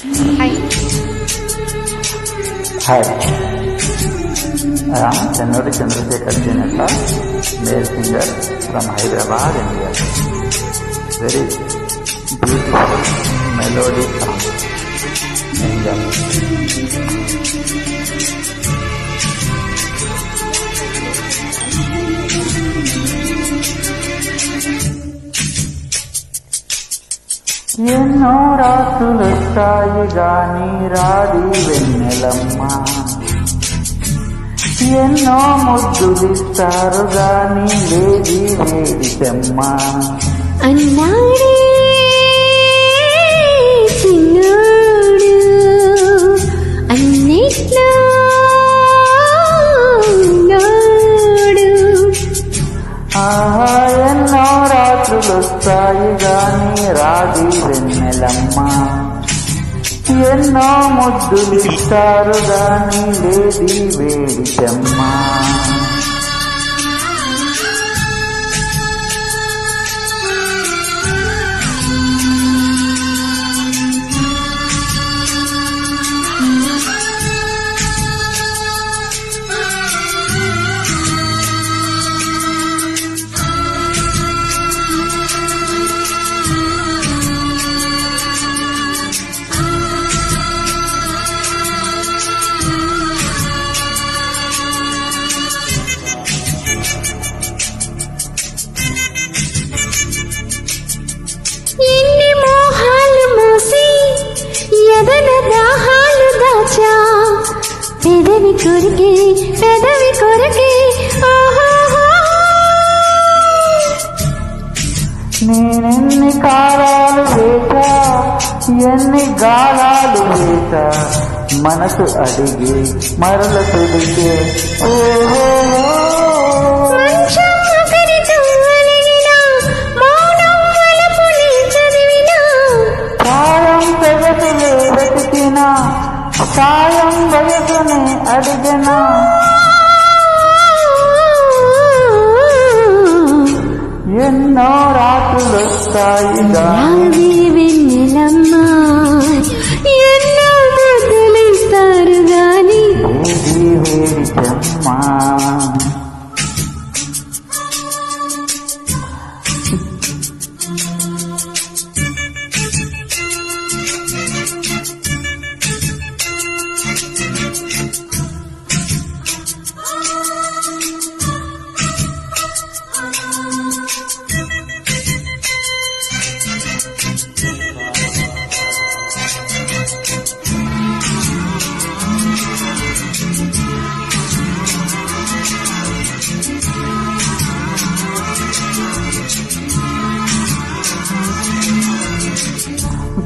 Hi, Chennuri Chandrashekar Jinata, male singer from Hyderabad, India. Very beautiful melody song. Enjoy. ఎన్నో రాత్రులొస్తాయి గాని రాది వెన్నెలమ్మ, ఎన్నో ముద్దులిస్తారు గాని లేది వేడి చెమ్మ. అన్నాడే చిన్నోడు అన్నిట్లో ఉన్నాడు. ఎన్నో రాత్రులొస్తాయి గాని రాది వెన్నెలమ్మ, ఎన్నో ముద్దులిస్తారు గాని లేది వేడి చెమ్మ. ఎన్ని మోహాలు మోసి ఎదన దాహాలు దాచా, పెదవి కొరికే నేనెన్ని కాలాలు వేసా, ఎన్ని గాలాలు వేసా, మనసు అడిగి మరల తొలిగే సాయం వయసుని అడిగినా. ఎన్నో రాత్రులొస్తాయి గాని వెన్నెలమ్మ, ఎన్నో ముద్దులిస్తారు గాని వేడి వేడి చెమ్మ.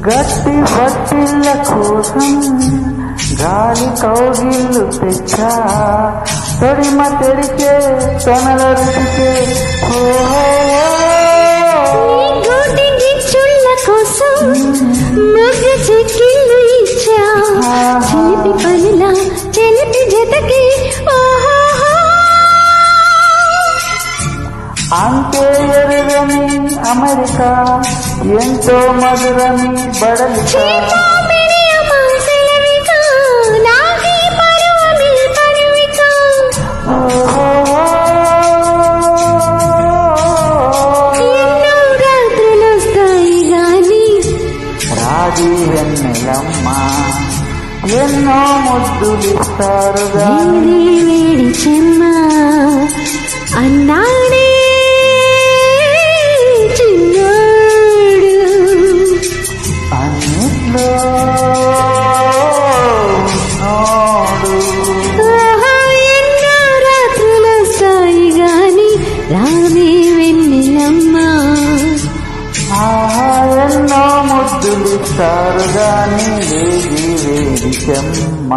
గట్టి బట్టిళ్ళ కోసం గాలి కౌగిళ్ళు తెచ్చా, తొడిమ తెరిచే తొనల రుచికే గోటి గిచ్చుళ్ళ కోసం మగ చెక్కిళ్ళు ఇచ్చా, చిలిపి పనుల చెలిపి జతకి అంతే ఎరుగని అమెరికా, ఎంతో మధురని బడలిక. రాది వెన్నెలమ్మ, ఎన్నో ముద్దులిస్తారు గాని వేడి చెమ్మ. అన్నాడే చిన్నోడు అన్నిట్లో నోడు. ఎన్నో రాత్రులొస్తాయి గాని రావే వెన్నెలమ్మ, ఎన్నో ముద్దులిస్తారు గాని వేడి వేడి చెమ్మ.